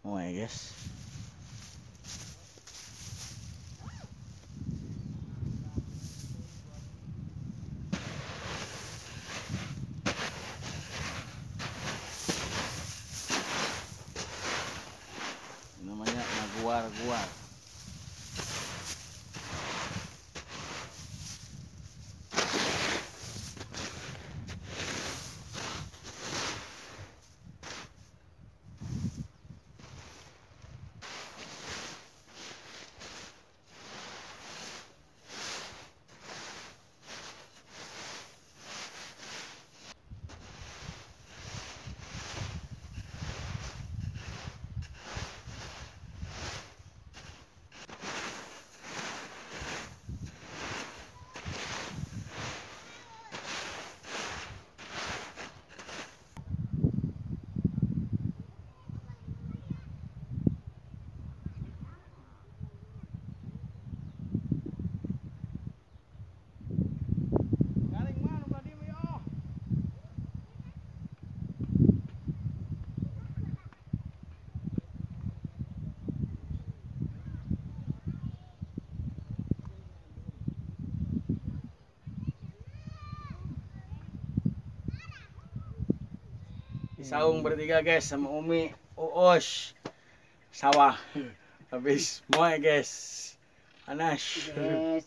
Oh ya guys. Namanya naguar-guar. Saung bertiga guys sama Umi, Uus, sawah, habis moe guys, panas. Guys,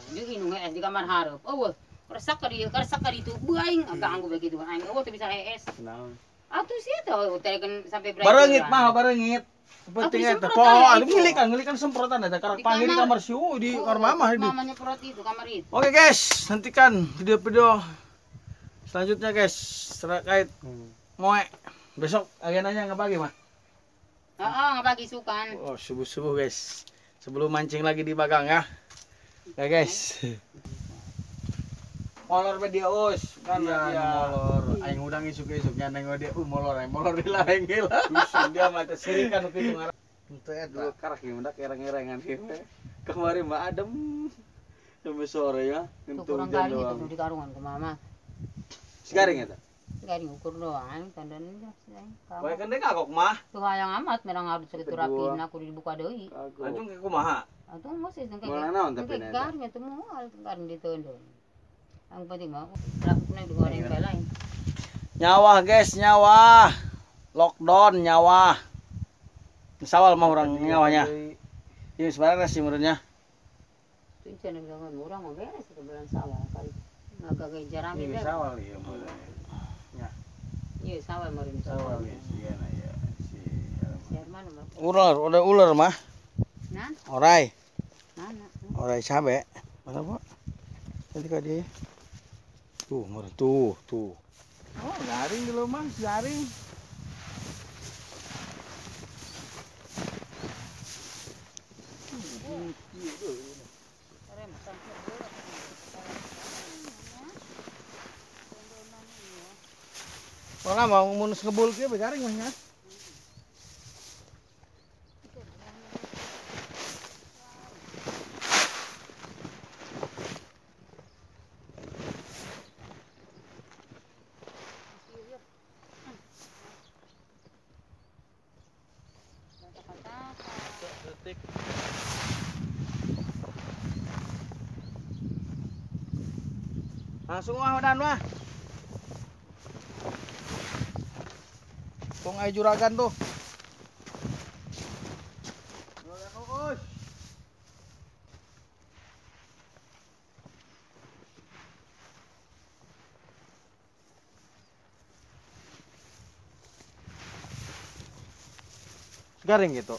di inung es di kamar harap. Oh, karasak kali itu buaing agak anggu begitu. Aing tuh bisa es. Atuh sih tahu tekan sampai berapa. Barengit mah barengit. Penting eta. Poho ngilikan semprotan ada karak panggil di kamar si di kamar mama di. Mamanya perut itu kamar itu. Oke guys, nantikan video-video selanjutnya guys terkait moe. Besok agendanya ngebagi mah. Ngebagi sukan. Oh, subuh-subuh guys. Sebelum mancing lagi di Bagang ya. Ya guys. Molor be dia us kan dia molor. Aing udang isuk-isuknya nengok dia molor di laeng heula. Usum dia mah teh sirikan kitu ngaran. Henteu eta karak ieu mendak ereng-erengan kieu. Kemarin mah adem. Sampai sore ya. Kurang garing itu di karungan ke mama. Segaring eta. Garing ukur doang, tandan aja. Bae kan dek kok mah. Tuh hayang amat merang harus segitu rapihin aku dibuka deui. Anjung ke kumaha? Atuh masih tengke. Moal naon tapi nek garing atuh moal garing ditendon. Ang penting mah lakukan digoreng lain. Nyawa guys, nyawa. Lockdown nyawa. Misawal mah orang nyawanya. Ini sebenarnya sih menurutnya. Itu cenah dengan orang mah beres itu bulan sawal kali. Ngagak jarami Ini misawal ya mulai. Iya, sawal meureun Sawal ya, iya na ya. Herman mah. Udah ular mah. Nah, Orai. mana? Orai cabe. Mana, Bu? Tadi ka dia. Tuh, meureun tuh. Oh, garing di rumah, garing. Kalau mau munus ngebul kieu begaring mah nya. Langsung dan mah. Tong ai juragan tuh. Garing gitu.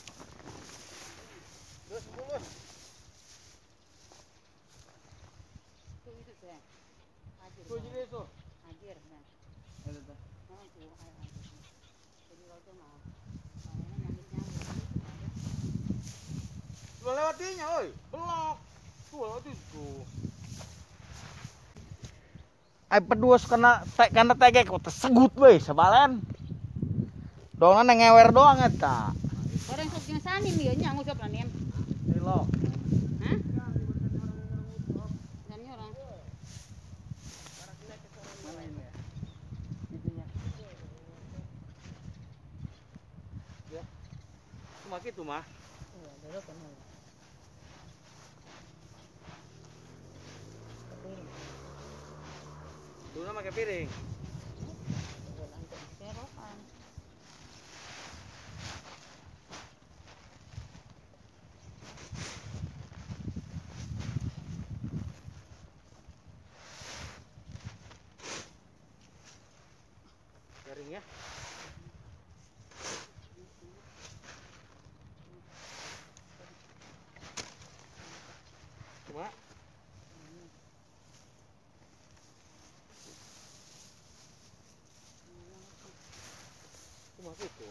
Lewatinya, oi, belok. Tuh lewati tuh. Ai peduas kana tegek tesegut we sabalen. Dongna ngewer doang eta. Orang sok jeung sanim ieu nya ngusap lanem. Lilo. Hah? Dan orang. Mana ini ya? Itunya. Ya. Cuma gitu mah. Iya, dulu kan. Dulu pakai piring. Garing ya. Cuma gitu.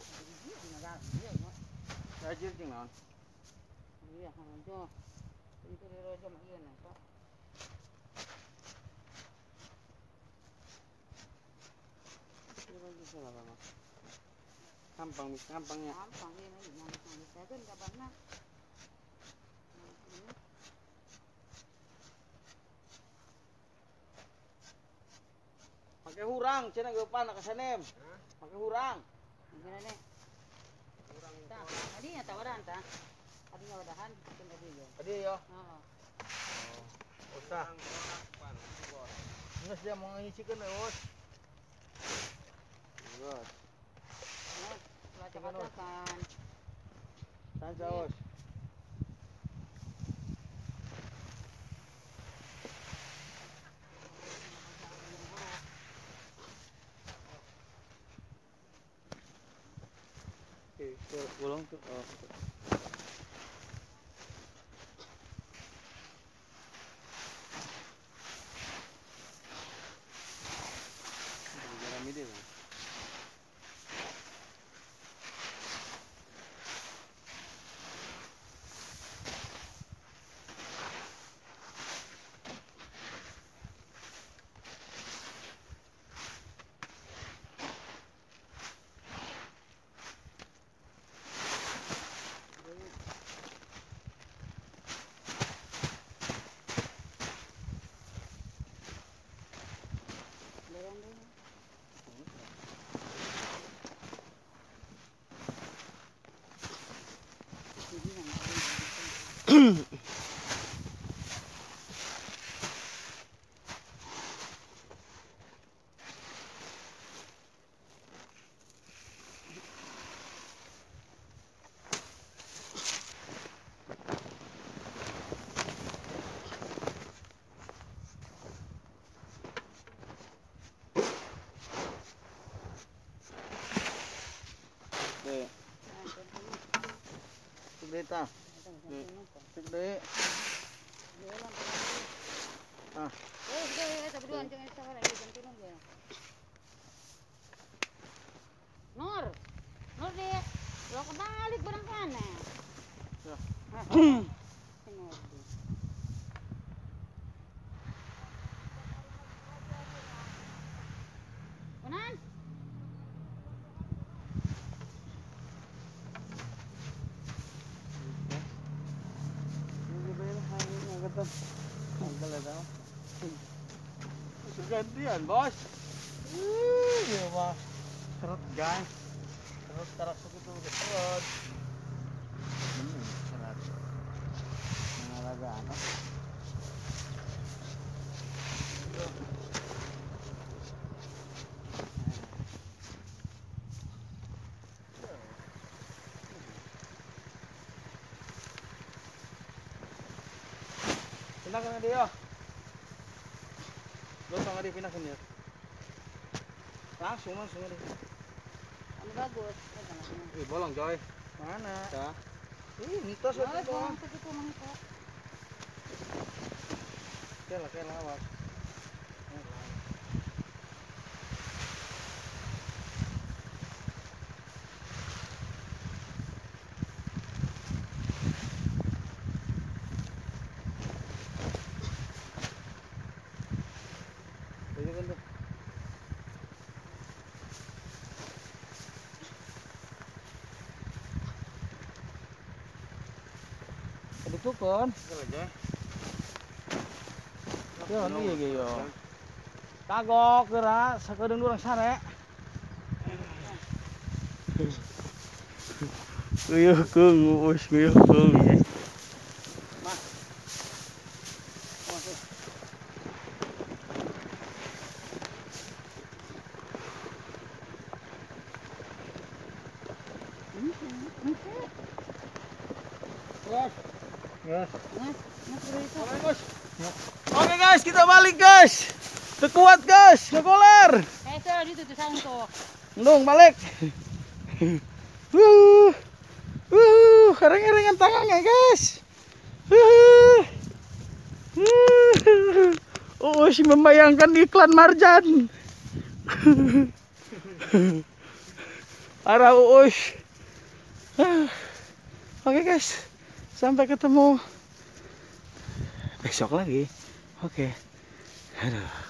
Rajin cing naon. Iya, aja. Itu di rojo mah ieu na, Pak. Gampangnya. Gampang ieu mah gimana bisa kan kabarna. Pakai hurang, cenah geupan ka sanem. Pakai hurang. Gimana nih? Hurang itu. Tadi nya tawaran tah. Tadinya wadahan bikin tadi ya. Tadi ya. Heeh. Oh. Usah. Nges dia mau ngisikeun eus. Geus. Nah, baca-bacakan. Tan saos. Gulung tuh. Oh. Garam ini lah. Deta. Gede. Ah. Nur. Nur deh. Lo kebalik barang kana. Ya. Kunan. Gantian bos. Iya mah. Serut guys. Serut tarak suku tuh serut. Serut. Ngalaga anak. Pindahkan dia. Lo sama dia pindahkan dia. Langsung dia. Anu bagus. Bolong coy. Mana? Dah. Mitos itu doang. Segitu mah itu. Kela awas. Ditukon. Ya anu ieu ge yo. Kagok geura sakedeung urang sare. Uyuh kung, uus uyuh kung. Oke guys, kita balik guys. Terkuat guys, ngegoler. Dito to santo. Ndung balik. Kering-keringan tangannya guys. Oh, si membayangkan iklan Marjan. Arah Uus. Oke guys, sampai ketemu besok lagi. Oke. Aduh.